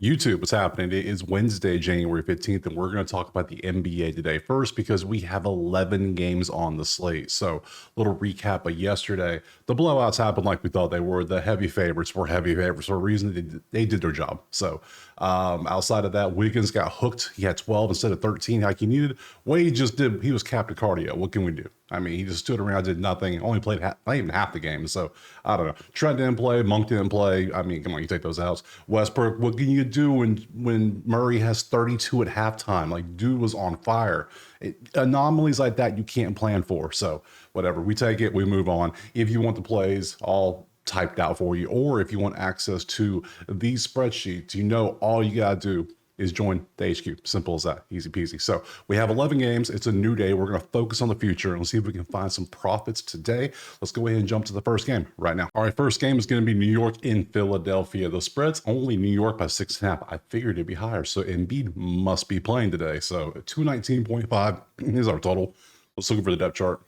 YouTube, what's happening? It is Wednesday, January 15th, and we're going to talk about the NBA today. First, because we have 11 games on the slate. So, little recap of yesterday. The blowouts happened like we thought they were. The heavy favorites were heavy favorites for a reason. They did their job. So, outside of that, Wiggins got hooked. He had 12 instead of 13 like he needed. Wade just did, he was Captain Cardio. What can we do? I mean, he just stood around, did nothing, only played not even half the game. So, I don't know. Trent didn't play, Monk didn't play. I mean, come on, you take those outs. Westbrook, what can you do when Murray has 32 at halftime? Like, dude was on fire. Anomalies like that you can't plan for. So, whatever. We take it, we move on. If you want the plays, all typed out for you, or if you want access to these spreadsheets, you know, all you got to do is join the HQ. Simple as that. Easy peasy. So we have 11 games. It's a new day. We're going to focus on the future and see if we can find some profits today. Let's go ahead and jump to the first game right now. All right, first game is going to be New York in Philadelphia. The spread's only New York by 6.5. I figured it'd be higher. So Embiid must be playing today. So 219.5 is our total. Let's look for the depth chart.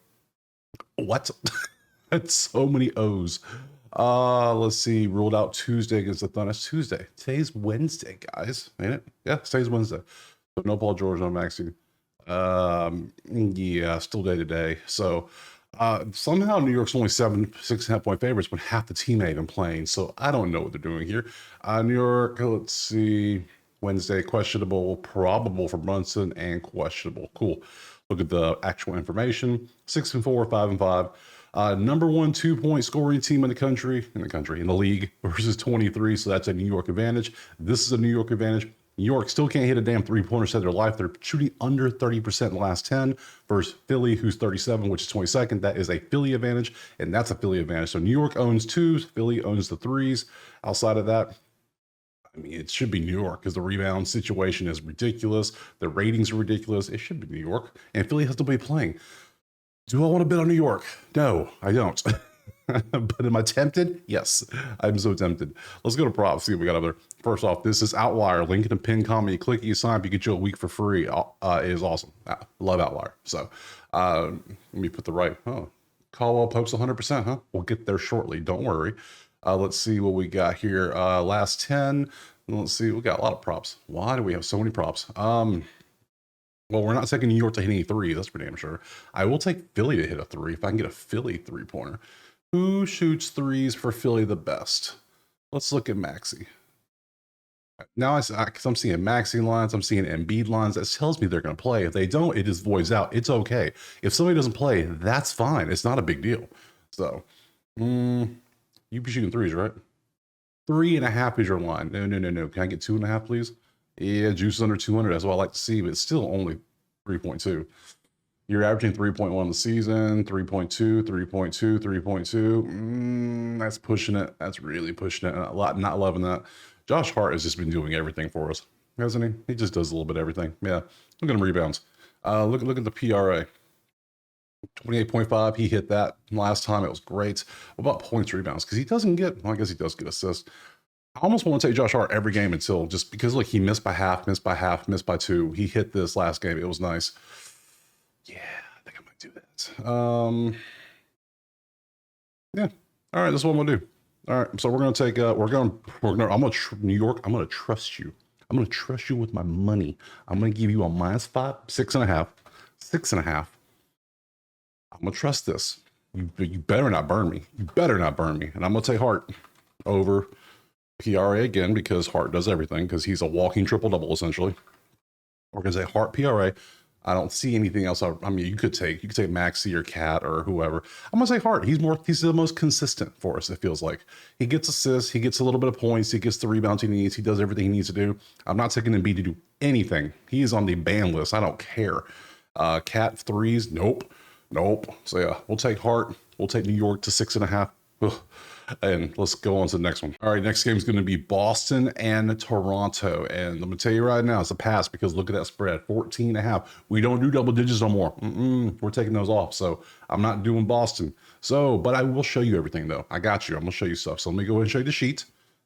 What? That's so many O's. Let's see. Ruled out Tuesday against the Thunder. It's Tuesday. Today's Wednesday, guys. Ain't it? Yeah, today's Wednesday. So no Paul George, no Maxey. Yeah, still day to day. So somehow New York's only 6.5 point favorites when half the team ain't even playing. So I don't know what they're doing here. New York, let's see. Wednesday, questionable, probable for Brunson, and questionable. Cool. Look at the actual information. 6-4, 5-5. Number one 2-point scoring team in the league versus 23. So that's a New York advantage. This is a New York advantage. New York still can't hit a damn three-pointer set of their life. They're shooting under 30% in the last 10 versus Philly, who's 37, which is 22nd. That is a Philly advantage, and that's a Philly advantage. So New York owns twos, Philly owns the threes. Outside of that, I mean, it should be New York because the rebound situation is ridiculous. The ratings are ridiculous. It should be New York, and Philly has to be playing. Do I want to bet on New York? No, I don't. But am I tempted? Yes, I'm so tempted. Let's go to props, see what we got up there. First off, this is Outlier. Link in the pin comment. You click, you sign up, you get you a week for free. It is awesome. Love Outlier. So let me put the right. Oh, Caldwell Pope's 100%, huh? We'll get there shortly. Don't worry. Let's see what we got here. Last 10. Let's see. We got a lot of props. Why do we have so many props? Well, we're not taking New York to hit any three. That's for damn sure. I will take Philly to hit a three if I can get a Philly three-pointer. Who shoots threes for Philly the best? Let's look at Maxey. Now I'm seeing Maxey lines. I'm seeing Embiid lines. That tells me they're going to play. If they don't, it just voids out. It's okay. If somebody doesn't play, that's fine. It's not a big deal. So, you be shooting threes, right? 3.5 is your line. No. Can I get 2.5, please? Yeah, juice is under 200. That's what I like to see, but it's still only 3.2. You're averaging 3.1 the season, 3.2, 3.2, 3.2. That's pushing it. That's really pushing it. Not loving that. Josh Hart has just been doing everything for us, hasn't he? He just does a little bit of everything. Yeah. Look at him rebounds. Look at the PRA. 28.5. He hit that last time. It was great. What about points, rebounds? Because he doesn't get, well, I guess he does get assists. I almost want to take Josh Hart every game until just because look, he missed by half, missed by 2. He hit this last game. It was nice. Yeah, I think I might do that. Yeah. All right, that's what I'm gonna do. All right, so we're gonna take New York. I'm gonna trust you. I'm gonna trust you with my money. I'm gonna give you a -5, 6.5, 6.5. I'm gonna trust this. You better not burn me. You better not burn me. And I'm gonna take Hart over PRA again because Hart does everything because he's a walking triple-double essentially. We're gonna say Hart PRA. I don't see anything else. I mean, you could take Maxey or Cat or whoever. I'm gonna say Hart. He's the most consistent for us. It feels like he gets assists, he gets a little bit of points, he gets the rebounds he needs, he does everything he needs to do. I'm not taking Embiid to do anything. He's on the ban list. I don't care. Cat threes, nope. So yeah, we'll take Hart. We'll take New York to 6.5. Ugh. And let's go on to the next one. All right, next game is going to be Boston and Toronto. And I'm going to tell you right now, it's a pass because look at that spread, 14.5. We don't do double digits no more. We're taking those off. So I'm not doing Boston. So, but I will show you everything though. I got you. I'm going to show you stuff. So let me go ahead and show you the sheet.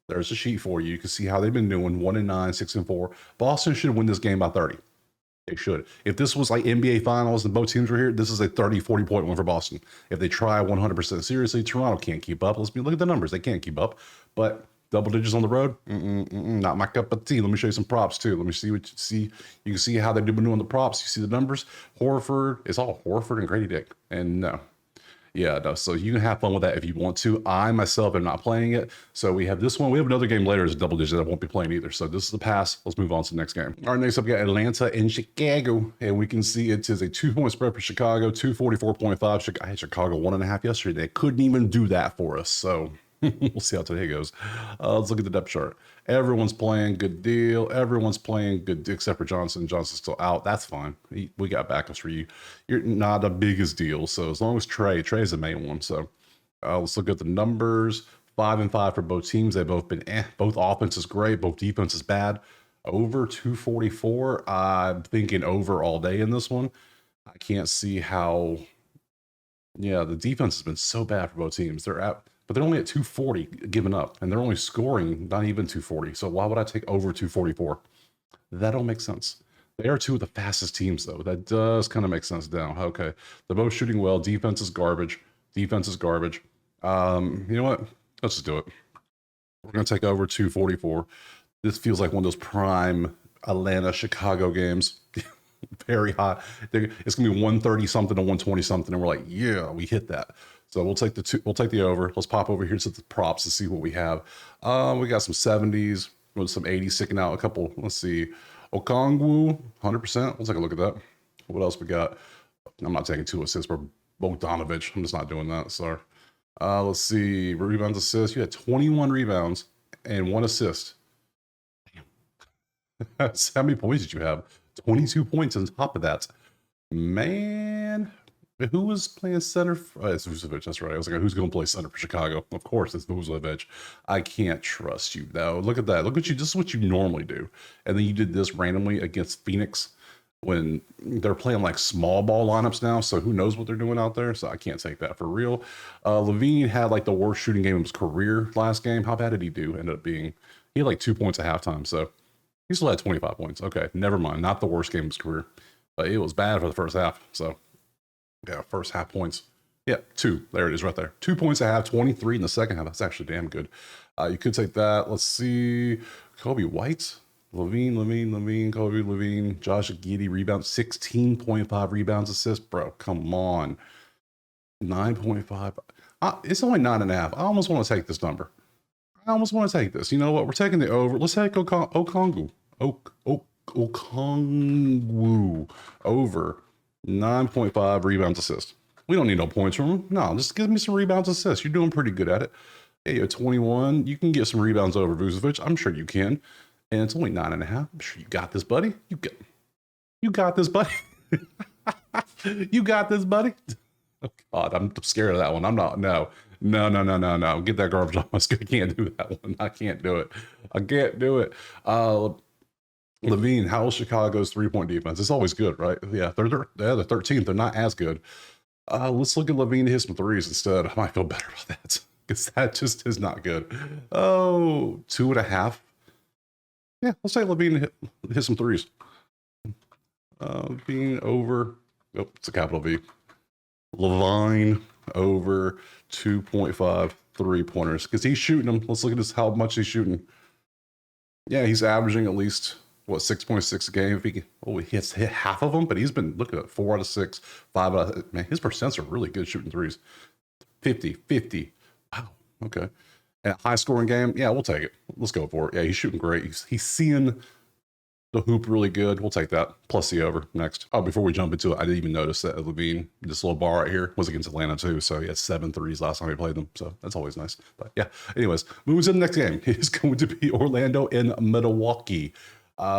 There's a sheet for you. You can see how they've been doing 1-9, 6-4. Boston should win this game by 30. They should. If this was like NBA Finals and both teams were here, this is a 30, 40 point win for Boston. If they try 100% seriously, Toronto can't keep up. Look at the numbers. They can't keep up. But Double digits on the road? Not my cup of tea. Let me show you some props too. Let me see what you see. You can see how they're doing the props. You see the numbers. Horford, it's all Horford and Grady Dick. And no. Yeah, no. So you can have fun with that if you want to. I myself am not playing it. So we have this one. We have another game later as a double digit that I won't be playing either. So this is the pass. Let's move on to the next game. All right, next up we got Atlanta and Chicago. And we can see it is a 2-point spread for Chicago, 244.5. I had Chicago 1.5 yesterday. They couldn't even do that for us. So we'll see how today goes. Let's look at the depth chart. Everyone's playing, good deal. Everyone's playing good deal, except for Johnson. Johnson's still out. That's fine. We got backups for you. You're not the biggest deal. So as long as Trey's the main one. So let's look at the numbers. 5-5 for both teams. They've both been both offense is great. Both defense is bad. Over 244. I'm thinking over all day in this one. I can't see how. Yeah, the defense has been so bad for both teams. But they're only at 240 given up, and they're only scoring not even 240. So why would I take over 244? That don't make sense. They are two of the fastest teams, though. That does kind of make sense now. Okay, they're both shooting well. Defense is garbage. Defense is garbage. You know what? Let's just do it. We're going to take over 244. This feels like one of those prime Atlanta, Chicago games. Very hot. It's going to be 130 something to 120 something, and we're like, yeah, we hit that. So we'll take the over. Let's pop over here to the props to see what we have. We got some 70s with some 80s sticking out. A couple. Let's see. Okongwu, 100%. We'll take a look at that. What else we got? I'm not taking 2 assists for Bogdanovich. I'm just not doing that. Sorry. Let's see. Rebounds, assists. You had 21 rebounds and 1 assist. Damn. How many points did you have? 22 points on top of that. Man. Who was playing center? It's Vucevic, that's right. I was like, who's going to play center for Chicago? Of course, it's Vucevic. I can't trust you, though. Look at that. Look at you. This is what you normally do. And then you did this randomly against Phoenix when they're playing like small ball lineups now. So who knows what they're doing out there? So I can't take that for real. Levine had like the worst shooting game of his career last game. How bad did he do? Ended up being, he had like 2 points at halftime. So he still had 25 points. Okay, never mind. Not the worst game of his career. But it was bad for the first half. So. Yeah, first half points. Yeah, 2. There it is right there. 2 points a half, 23 in the second half. That's actually damn good. You could take that. Let's see. Kobe White. Levine, Kobe Levine. Josh Giddey rebounds. 16.5 rebounds, assists. Bro, come on. 9.5. It's only 9.5. I almost want to take this number. I almost want to take this. You know what? We're taking the over. Let's take Okongwu. Okongwu over. 9.5 rebounds, assists. We don't need no points from him. No, just give me some rebounds, assists. You're doing pretty good at it. Yeah, you're 21. You can get some rebounds over Vucevic. I'm sure you can. And it's only 9.5. I'm sure you got this, buddy. You got this, buddy. You got this, buddy. Oh God, I'm scared of that one. I'm not. No. Get that garbage off my skin. I can't do that one. I can't do it. Levine, how is Chicago's 3-point defense? It's always good, right? Yeah, they're the 13th. They're not as good. Let's look at Levine to hit some threes instead. I might feel better about that because that just is not good. Oh, 2.5. Yeah, let's say Levine hit some threes. Being over. Oh, it's a capital V. Levine over 2.5 3-pointers because he's shooting them. Let's look at this. How much he's shooting. Yeah, he's averaging at least. 6.6 a game. If he hits half of them, but he's been looking at 4 out of 6, 5 out of, man, his percents are really good shooting threes. 50. Wow. Okay. And high scoring game. Yeah, we'll take it. Let's go for it. Yeah, he's shooting great. He's seeing the hoop really good. We'll take that. Plus the over next. Oh, before we jump into it, I didn't even notice that Levine, this little bar right here, was against Atlanta too. So he had 7 threes last time he played them. So that's always nice. But yeah, anyways, moving to the next game is going to be Orlando and Milwaukee.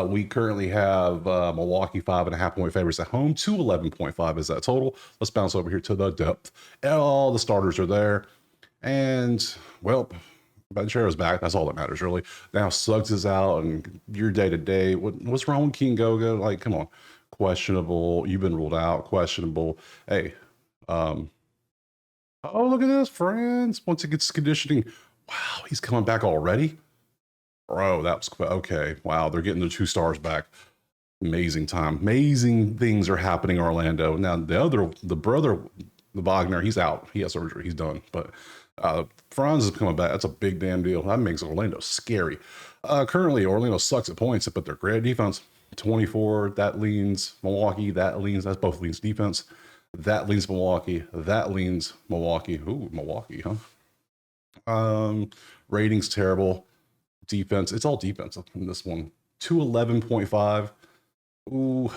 We currently have Milwaukee 5.5-point favorites at home. 211.5 is that total. Let's bounce over here to the depth. All the starters are there. And, well, Banchero's back. That's all that matters, really. Now Suggs is out, and your day-to-day. What's wrong with King Goga? Like, come on. Questionable. You've been ruled out. Questionable. Hey. Oh, look at this, friends. Once it gets conditioning. Wow, he's coming back already? Bro, that was okay. Wow, they're getting their 2 stars back. Amazing time. Amazing things are happening in Orlando. Now, the brother, the Wagner, he's out. He has surgery. He's done. But Franz is coming back. That's a big damn deal. That makes Orlando scary. Currently, Orlando sucks at points, but they're great at defense. 24, that leans Milwaukee. That's both leans defense. That leans Milwaukee. That leans Milwaukee. Ooh, Milwaukee, huh? Ratings terrible. Defense, it's all defense in this one. 211.5. Ooh,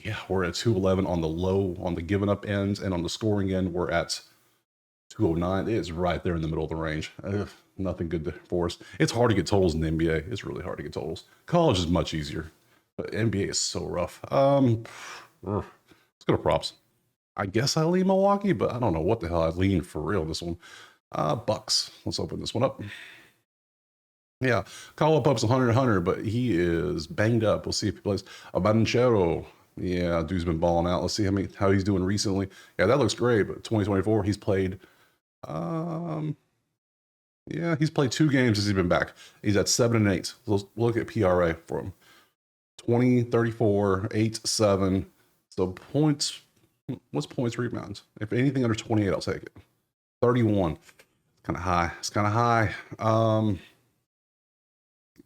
yeah, we're at 211 on the low, on the giving up ends, and on the scoring end, we're at 209. It is right there in the middle of the range. Nothing good for us. It's hard to get totals in the NBA. It's really hard to get totals. College is much easier, but NBA is so rough. Let's go to props. I guess I lean Milwaukee, but I don't know what the hell I lean for real this one. Bucks. Let's open this one up. Yeah, Call Pup's 100, but he is banged up. We'll see if he plays. Abanchero. Yeah, dude's been balling out. Let's see how he's doing recently. Yeah, that looks great, but 2024, he's played yeah, he's played 2 games since he's been back. He's at 7 and 8. Let's look at PRA for him. 20, 34, 8, 7. So points, what's points, rebounds? If anything under 28, I'll take it. 31. Kind of high. It's kind of high.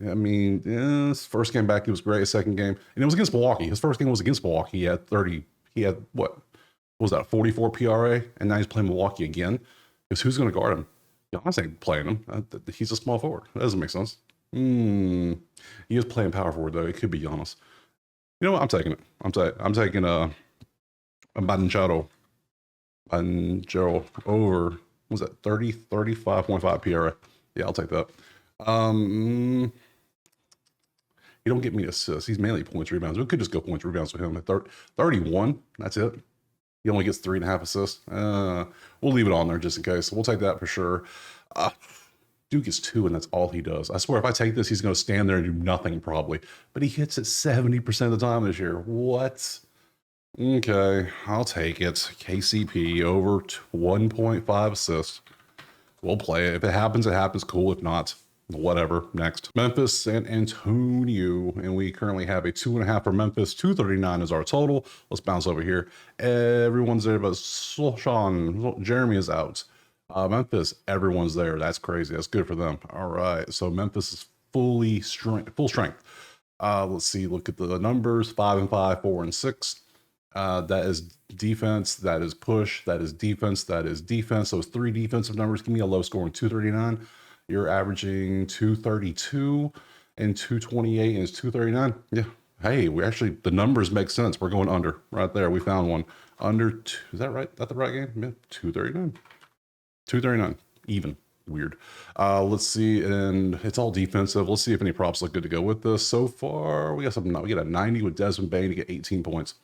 I mean, yeah, his first game back, he was great. His second game, and it was against Milwaukee. His first game was against Milwaukee. He had 30. He had what was that? 44 PRA, and now he's playing Milwaukee again. Because who's going to guard him? Giannis ain't playing him. He's a small forward. That doesn't make sense. He is playing power forward though. It could be Giannis. You know what? I'm taking it. I'm taking a Banchero over. What was that 35.5 PRA? Yeah, I'll take that. He don't get me assists. He's mainly points, rebounds. We could just go points, rebounds with him at 31. That's it. He only gets 3.5 assists. We'll leave it on there just in case. We'll take that for sure. Dude gets 2, and that's all he does. I swear, if I take this, he's going to stand there and do nothing probably. But he hits it 70% of the time this year. What? Okay, I'll take it. KCP over 1.5 assists. We'll play it. If it happens, it happens. Cool. If not, whatever. Next, Memphis, San Antonio, and we currently have a 2.5 for Memphis. 239 is our total. Let's bounce over here. Everyone's there, but Jeremy is out. Memphis, everyone's there. That's crazy. That's good for them. All right, so Memphis is full strength. Let's see. Look at the numbers: 5 and 5, 4 and 6. That is defense, that is push, that is defense, that is defense. Those 3 defensive numbers give me a low score in 239. You're averaging 232 and 228 and it's 239. Yeah. Hey, the numbers make sense. We're going under right there. We found one under 2. Is that right? That the right game? Yeah, 239. 239. Even. Weird. Let's see. And it's all defensive. Let's see if any props look good to go with this. So far, we got something. We got a 90 with Desmond Bane to get 18 points.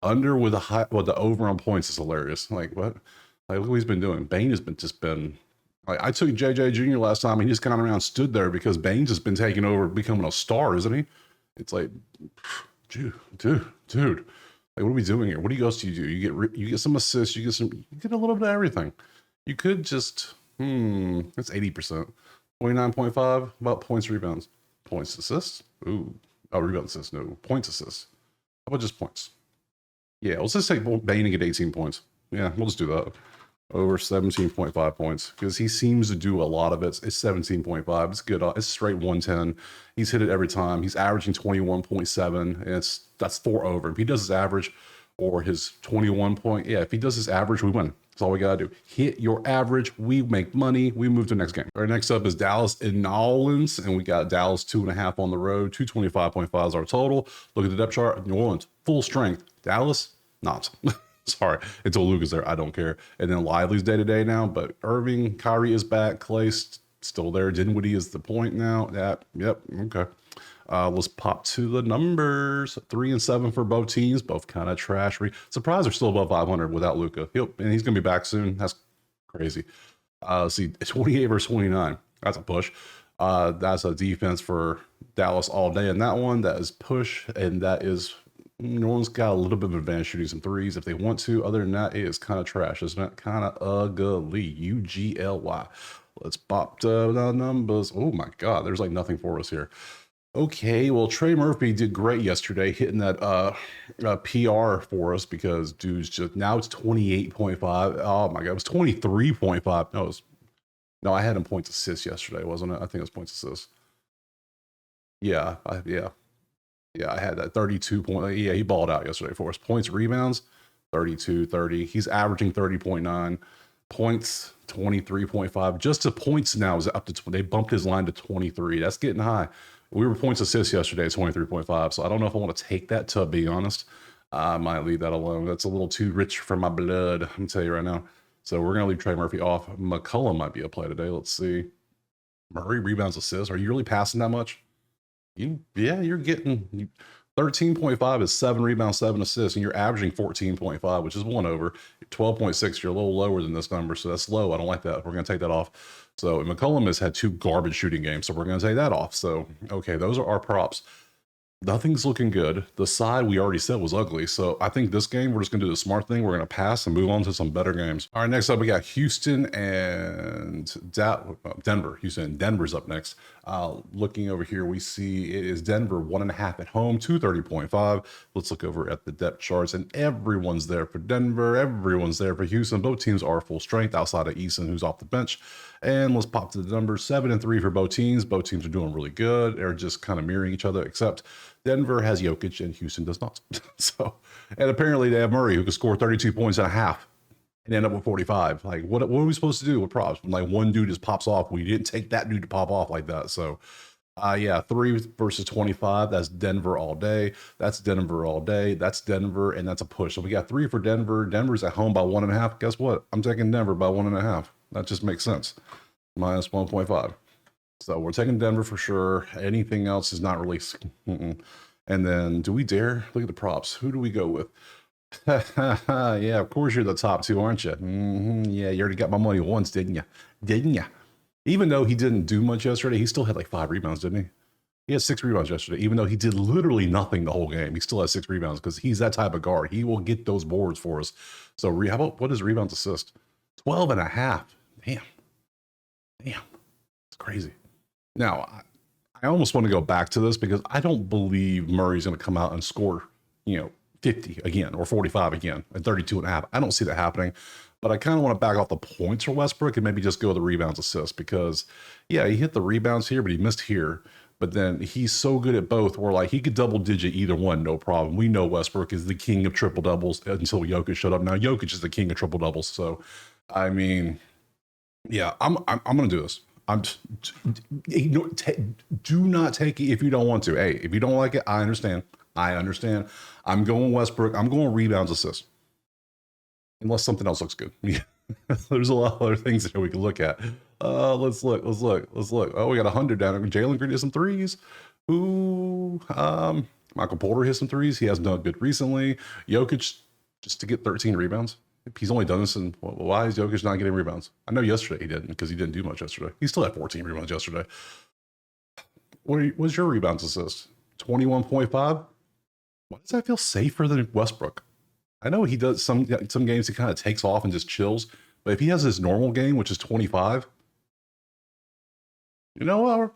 Under with the over on points is hilarious. Like what? Like look what he's been doing. Bane has been. Like I took JJ Jr. last time, and he just kind of around stood there because Bane's just been taking over, becoming a star, isn't he? It's like, dude. Like what are we doing here? What else do? You get some assists, you get a little bit of everything. You could just that's 80%, 29.5 about points, rebounds, points, assists. Ooh, rebound assists. No points, assists. How about just points? Yeah, let's just take Bane and get 18 points. Yeah, we'll just do that. Over 17.5 points because he seems to do a lot of it. It's 17.5. It's good. It's straight 110. He's hit it every time. He's averaging 21.7, and that's 4 over. If he does his average or his 21 point, if he does his average, we win. That's all we gotta do. Hit your average. We make money. We move to the next game. All right, next up is Dallas in New Orleans, and we got Dallas 2.5 on the road. 225.5 is our total. Look at the depth chart. New Orleans full strength. Dallas not. Sorry, until Luka's there, I don't care. And then Lively's day-to-day now, but Irving, Kyrie is back. Clay's still there. Dinwiddie is the point now. Yep, okay. Let's pop to the numbers. 3 and 7 for both teams, both kind of trash. Surprised they're still above 500 without Luka. And he's going to be back soon. That's crazy. See, 28 versus 29. That's a push. That's a defense for Dallas all day. And that one, that is push, and that is New Orleans got a little bit of advantage shooting some threes if they want to. Other than that, it is kind of trash. It's not kind of ugly. UGLY. Let's pop the numbers. Oh my God, there's like nothing for us here. Okay, well, Trey Murphy did great yesterday, hitting that PR for us because dude's just now it's 28.5. Oh my God, it was 23.5. No, it was No, I had him points assists yesterday, wasn't it? I think it was points assists. Yeah, yeah, I had that 32 point. Yeah, he balled out yesterday for us. Points, rebounds, 32, 30. He's averaging 30.9 points, 23.5. Just to points now is up to, they bumped his line to 23. That's getting high. We were points assists yesterday at 23.5. So I don't know if I want to take that, to be honest. I might leave that alone. That's a little too rich for my blood, I'm gonna tell you right now. So we're gonna leave Trey Murphy off. McCollum might be a play today. Let's see. Murray rebounds, assists. Are you really passing that much? You're getting 13.5 is 7 rebounds, 7 assists, and you're averaging 14.5, which is 1 over. 12.6, you're a little lower than this number, so that's low. I don't like that. We're going to take that off. So McCollum has had 2 garbage shooting games, so we're going to take that off. So, okay, those are our props. Nothing's looking good. The side we already said was ugly. So I think this game, we're just going to do the smart thing. We're going to pass and move on to some better games. All right, next up, we got Houston and Denver. Houston and Denver's up next. Looking over here, we see it is Denver 1.5 at home, 230.5. Let's look over at the depth charts, and everyone's there for Denver. Everyone's there for Houston. Both teams are full strength outside of Eason, who's off the bench. And let's pop to the numbers. 7-3 for both teams. Both teams are doing really good. They're just kind of mirroring each other, except Denver has Jokic and Houston does not. So, and apparently they have Murray, who could score 32 points and a half and end up with 45. Like, what are we supposed to do with props? When, like, one dude just pops off. We didn't take that dude to pop off like that. So, yeah, 3 versus 25. That's Denver all day. That's Denver all day. That's Denver, and that's a push. So we got 3 for Denver. Denver's at home by 1.5. Guess what? I'm taking Denver by 1.5. That just makes sense. Minus 1.5. So we're taking Denver for sure. Anything else is not really. And then, do we dare look at the props? Who do we go with? Yeah, of course you're the top 2, aren't you? Yeah, you already got my money once, didn't you? Didn't you? Even though he didn't do much yesterday, he still had like 5 rebounds, didn't he? He had 6 rebounds yesterday. Even though he did literally nothing the whole game, he still has 6 rebounds because he's that type of guard. He will get those boards for us. So how about, what is rebounds assist? 12.5. Damn. It's crazy. Now, I almost want to go back to this because I don't believe Murray's going to come out and score, 50 again or 45 again and 32.5. I don't see that happening, but I kind of want to back off the points for Westbrook and maybe just go the rebounds assists because, yeah, he hit the rebounds here, but he missed here. But then he's so good at both where, like, he could double digit either one, no problem. We know Westbrook is the king of triple doubles until Jokic showed up. Now Jokic is the king of triple doubles. So, I mean, yeah, I'm going to do this. Do not take it if you don't want to. Hey, if you don't like it, I understand. I'm going Westbrook. I'm going rebounds, assists. Unless something else looks good. There's a lot of other things that we can look at. Let's look. Oh, we got 100 down there. Jalen Green hit some threes. Ooh, Michael Porter hit some threes. He hasn't done good recently. Jokic, just to get 13 rebounds. He's only done this, and why is Jokic not getting rebounds? I know yesterday he didn't because he didn't do much yesterday. He still had 14 rebounds yesterday. What was your rebounds assist? 21.5? Why does that feel safer than Westbrook? I know he does some games he kind of takes off and just chills, but if he has his normal game, which is 25, all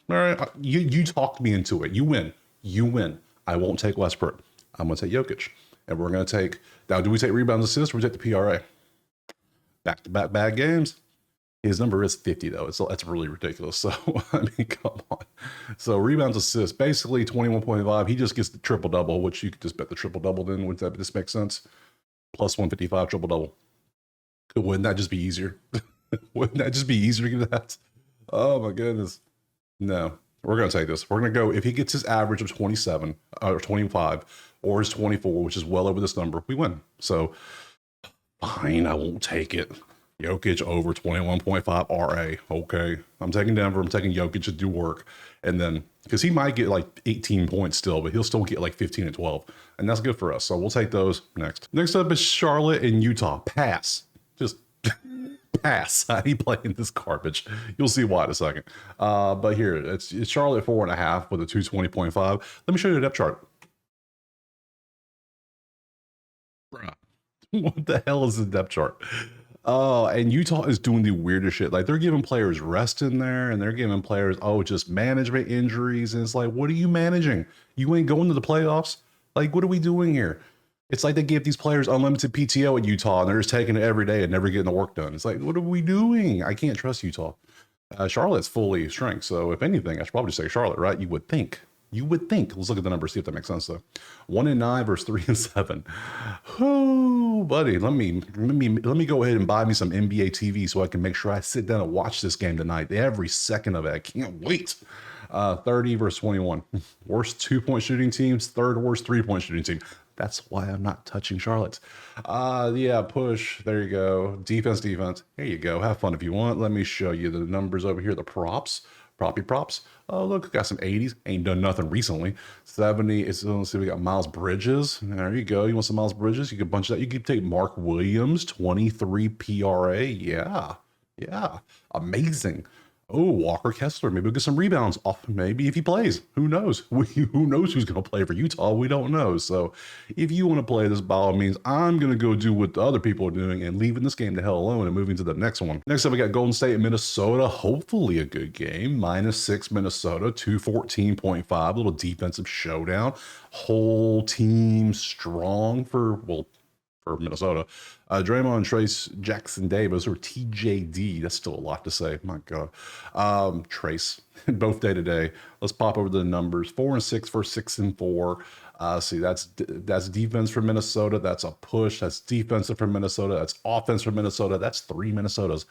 right. You talked me into it. You win. I won't take Westbrook. I'm going to take Jokic. And we're going to take, now, do we take rebounds assists or we take the PRA? Back-to-back bad games. His number is 50, though. That's really ridiculous. So, I mean, come on. So, rebounds assists, basically 21.5. He just gets the triple-double, which you could just bet the triple-double then. Would this make sense? Plus 155 triple-double. Wouldn't that just be easier? Wouldn't that just be easier to get that? Oh, my goodness. No. We're going to take this. We're going to go, if he gets his average of 27 or 25 or his 24, which is well over this number, we win. So, fine, I won't take it. Jokic over 21.5 RA. Okay. I'm taking Denver. I'm taking Jokic to do work. And then, because he might get like 18 points still, but he'll still get like 15 and 12. And that's good for us. So we'll take those next. Next up is Charlotte and Utah. Pass. Just pass. I ain't playing this garbage. You'll see why in a second. But here, it's Charlotte 4.5 with a 220.5. Let me show you the depth chart. Bruh. What the hell is the depth chart? Oh, and Utah is doing the weirdest shit. Like, they're giving players rest in there, and they're giving players, just management injuries. And it's like, what are you managing? You ain't going to the playoffs? Like, what are we doing here? It's like they give these players unlimited PTO at Utah, and they're just taking it every day and never getting the work done. It's like, what are we doing? I can't trust Utah. Charlotte's fully strength, so if anything, I should probably just say Charlotte, right? You would think. You would think. Let's look at the numbers, see if that makes sense, though. 1-9 versus 3-7. Oh, buddy, let me go ahead and buy me some NBA TV so I can make sure I sit down and watch this game tonight. Every second of it, I can't wait. 30 versus 21. Worst 2-point shooting teams, third worst 3-point shooting team. That's why I'm not touching Charlotte. Yeah, push. There you go. Defense. Here you go. Have fun if you want. Let me show you the numbers over here. The props. Props. Oh, look, got some 80s. Ain't done nothing recently. 70. Let's see, we got Miles Bridges. There you go. You want some Miles Bridges? You can bunch that. You could take Mark Williams, 23 PRA. Yeah. Amazing. Oh, Walker Kessler. Maybe we'll get some rebounds off. Maybe if he plays. Who knows? Who knows who's going to play for Utah? We don't know. So if you want to play this, by all means, I'm going to go do what the other people are doing and leaving this game the hell alone and moving to the next one. Next up, we got Golden State and Minnesota. Hopefully a good game. -6 Minnesota, 214.5. Little defensive showdown. Whole team strong for Minnesota. Draymond, Trace, Jackson Davis, or TJD. That's still a lot to say. My God. Trace, both day to day. Let's pop over the numbers. 4-6 for 6-4. See, that's defense for Minnesota. That's a push. That's defensive for Minnesota. That's offense for Minnesota. That's 3 Minnesotas.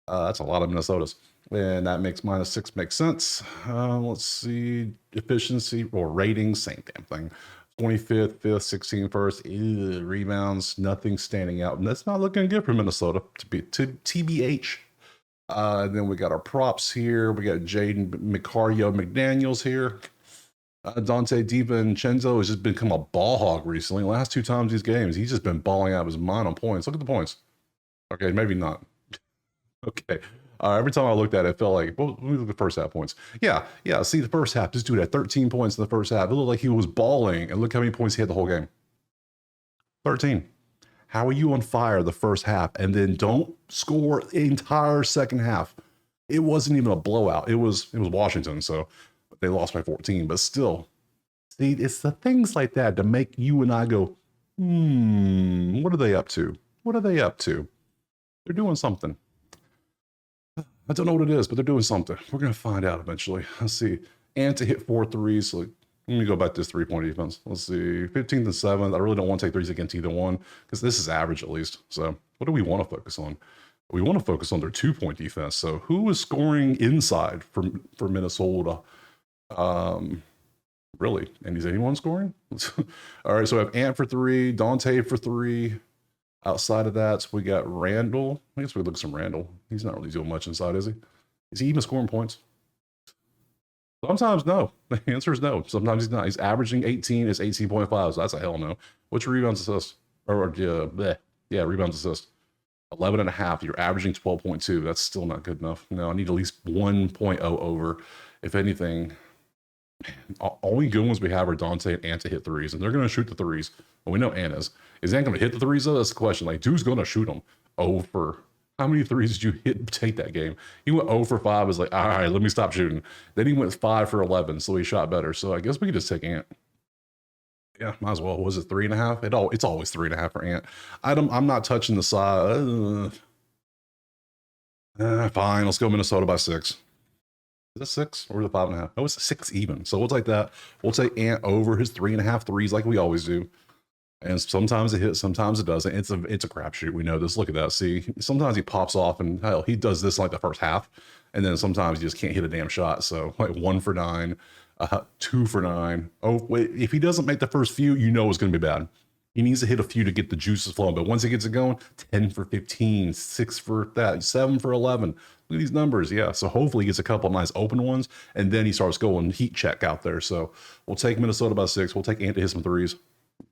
That's a lot of Minnesotas. And that makes -6 make sense. Let's see. Efficiency or ratings, same damn thing. 25th, 5th, 16th, 1st. Rebounds, nothing standing out. And that's not looking good for Minnesota, to TBH. Then we got our props here. We got Jaden McDaniels here. Dante DiVincenzo has just become a ball hog recently. Last 2 times these games, he's just been balling out of his mind on points. Look at the points. Okay, maybe not. Okay. Every time I looked at it, it felt like, well, let me look at the first half points. Yeah. See, the first half, this dude had 13 points in the first half. It looked like he was balling, and look how many points he had the whole game. 13. How are you on fire the first half and then don't score the entire second half? It wasn't even a blowout. It was Washington, so they lost by 14. But still, see, it's the things like that to make you and I go, what are they up to? They're doing something. I don't know what it is, but they're doing something. We're going to find out eventually. Let's see. And to hit 4 threes. So let me go back to this 3-point defense. Let's see. 15th and 7th. I really don't want to take threes against either one because this is average at least. So what do we want to focus on? We want to focus on their 2-point defense. So who is scoring inside for Minnesota? Really? And is anyone scoring? All right. So I have Ant for 3, Dante for 3. Outside of that, we got Randall. I guess we look at some Randall. He's not really doing much inside, is he? Is he even scoring points? Sometimes no. The answer is no. Sometimes he's not. He's averaging 18. It's 18.5. So that's a hell no. What's your rebounds assist? Yeah, rebounds assist. 11.5. You're averaging 12.2. That's still not good enough. No, I need at least 1.0 over. If anything, only good ones we have are Dante and Ant to hit threes, and they're going to shoot the threes. Well, we know Ant is. Is Ant going to hit the threes, though? That's the question. Like, dude's going to shoot them. How many threes did you take that game? He went 0 for 5. I was like, all right, let me stop shooting. Then he went 5 for 11, so he shot better. So I guess we could just take Ant. Yeah, might as well. Was it 3.5? It's always 3.5 for Ant. I'm not touching the side. Fine, let's go Minnesota by 6. Is that 6 or is it 5.5? No, it's 6 even. So we'll take that. We'll take Ant over his 3.5 threes like we always do. And sometimes it hits, sometimes it doesn't. It's a crapshoot. We know this. Look at that. See, sometimes he pops off, and hell, he does this like the first half, and then sometimes he just can't hit a damn shot. So like 1 for 9, 2 for 9. Oh wait, if he doesn't make the first few, you know it's going to be bad. He needs to hit a few to get the juices flowing. But once he gets it going, 10 for 15, 6 for that, 7 for 11. Look at these numbers. Yeah. So hopefully he gets a couple of nice open ones, and then he starts going heat check out there. So we'll take Minnesota by 6. We'll take Ant to hit some threes.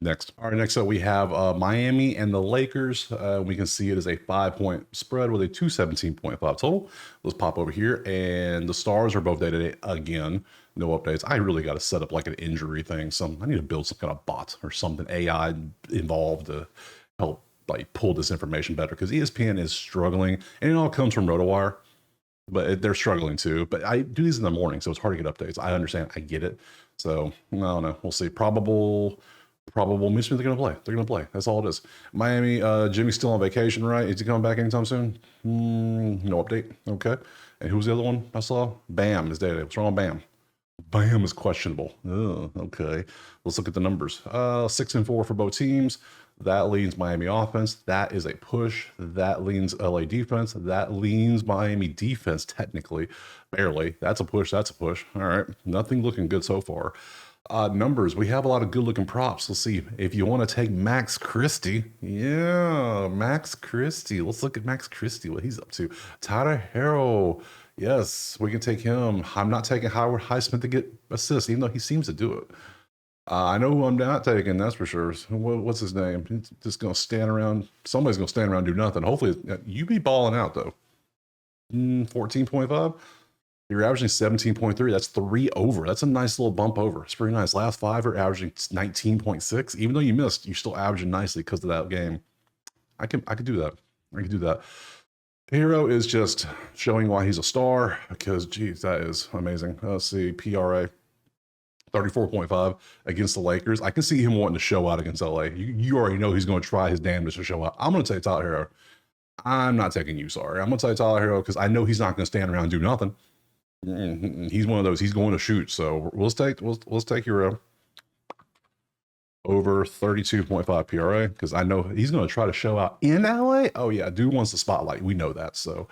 Next. All right, next up we have Miami and the Lakers. We can see it as a 5-point spread with a 217.5 total. Let's pop over here, and the Stars are both day-to-day again. No updates. I really got to set up like an injury thing. I need to build some kind of bot or something AI involved to help like pull this information better, because ESPN is struggling, and it all comes from RotoWire, but they're struggling too. But I do these in the morning, so it's hard to get updates. I understand. I get it. So I don't know. We'll see. Probable Probable means they're going to play. They're going to play. That's all it is. Miami, Jimmy's still on vacation, right? Is he coming back anytime soon? No update. Okay. And who's the other one I saw? Bam is day. What's wrong with Bam? Bam is questionable. Oh, okay. Let's look at the numbers. 6-4 for both teams. That leans Miami offense. That is a push. That leans LA defense. That leans Miami defense, technically. Barely. That's a push. That's a push. All right. Nothing looking good so far. Numbers. We have a lot of good looking props. Let's see if you want to take Max Christie. Yeah, Max Christie. Let's look at Max Christie, what he's up to. Tyler Harrell. Yes, we can take him. I'm not taking Howard Highsmith to get assists, even though he seems to do it. I know who I'm not taking, that's for sure. What's his name? He's just going to stand around. Somebody's going to stand around and do nothing. Hopefully, you be balling out, though. 14.5. You're averaging 17.3. That's 3 over. That's a nice little bump over. It's pretty nice. Last 5 are averaging 19.6. Even though you missed, you're still averaging nicely because of that game. I could do that. I could do that. Hero is just showing why he's a star because, geez, that is amazing. Let's see, PRA 34.5 against the Lakers. I can see him wanting to show out against LA. You already know he's going to try his damnedest to show out. I'm going to take Tyler Hero. I'm not taking you, sorry. I'm going to take Tyler Hero because I know he's not going to stand around and do nothing. He's one of those. He's going to shoot. So let's take Hero over 32.5 PRA because I know he's going to try to show out in LA. Oh yeah, dude wants the spotlight. We know that. So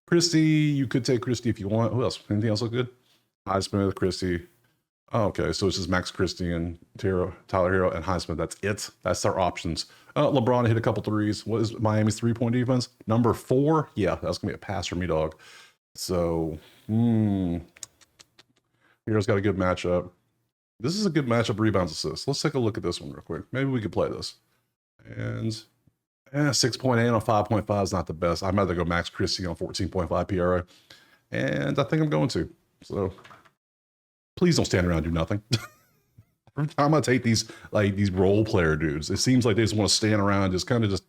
Christie, you could take Christie if you want. Who else? Anything else look good? Highsmith, Christie. Oh, okay, so it's just Max Christie and Tyler Hero and Highsmith. That's it. That's our options. LeBron hit a couple threes. What is Miami's 3-point defense? Number 4. Yeah, that's gonna be a pass for me, dog. So, Hero's got a good matchup. This is a good matchup, rebounds, assists. Let's take a look at this one real quick. Maybe we could play this. And 6.8 on 5.5 is not the best. I'd rather go Max Christie on 14.5 PRA. And I think I'm going to. So please don't stand around and do nothing. Every time I take these role player dudes, it seems like they just want to stand around, just kind of just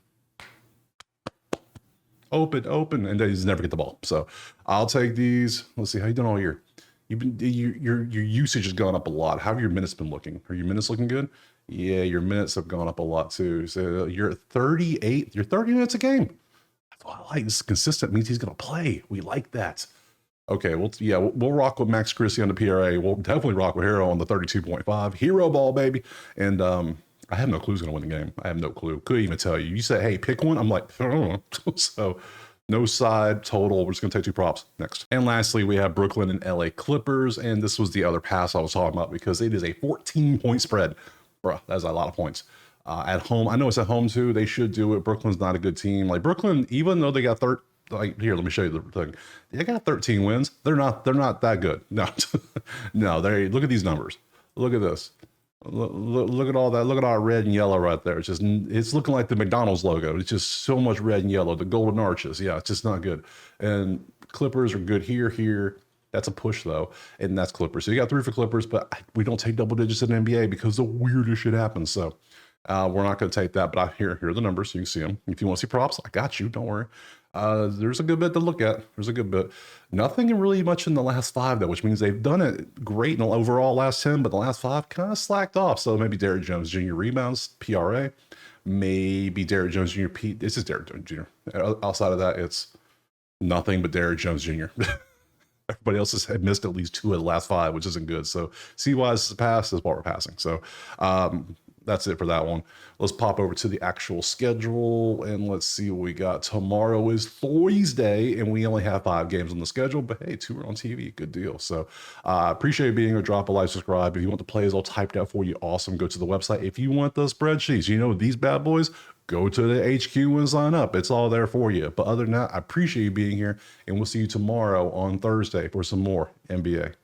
open, and they just never get the ball. So I'll take these. Let's see how you doing all year. Your usage has gone up a lot. How have your minutes been looking? Are your minutes looking good? Yeah, your minutes have gone up a lot too. So you're 38. You're 30 minutes a game. That's what I like. This is consistent. Means he's going to play. We like that. Okay, we'll rock with Max Christie on the PRA. We'll definitely rock with Hero on the 32.5. Hero ball, baby. And I have no clue who's going to win the game. I have no clue. Couldn't even tell you. You say, hey, pick one. I'm like, I don't know. So no side total. We're just going to take 2 props next. And lastly, we have Brooklyn and LA Clippers. And this was the other pass I was talking about because it is a 14-point spread. Bruh, that's a lot of points. At home, I know it's at home too. They should do it. Brooklyn's not a good team. Like Brooklyn, even though they got here, let me show you the thing. They got 13 wins. They're not that good. No, no. Look at these numbers. Look at this. Look at all that. Look at our red and yellow right there. It's looking like the McDonald's logo. It's just so much red and yellow. The golden arches. Yeah, it's just not good. And Clippers are good here. That's a push though, and that's Clippers. So you got 3 for Clippers, but we don't take double digits in the NBA because the weirdest shit happens. So we're not going to take that. But here are the numbers so you can see them. If you want to see props, I got you. Don't worry. There's a good bit to look at. There's a good bit. Nothing really much in the last 5 though, which means they've done it great in the overall last 10, but the last 5 kind of slacked off. So maybe Derrick Jones Jr. rebounds, PRA. Maybe Derrick Jones Jr. This is Derrick Jones Jr. Outside of that, it's nothing but Derrick Jones Jr. Everybody else has missed at least 2 of the last 5, which isn't good. So see-wise, this is a pass. This is what we're passing. So that's it for that one. Let's pop over to the actual schedule and let's see what we got. Tomorrow is Thursday and we only have 5 games on the schedule, but hey, 2 are on TV. Good deal. So appreciate being here. Drop a like, subscribe. If you want the plays all typed out for you, awesome. Go to the website. If you want the spreadsheets, you know, these bad boys, go to the HQ and sign up. It's all there for you. But other than that, I appreciate you being here and we'll see you tomorrow on Thursday for some more NBA.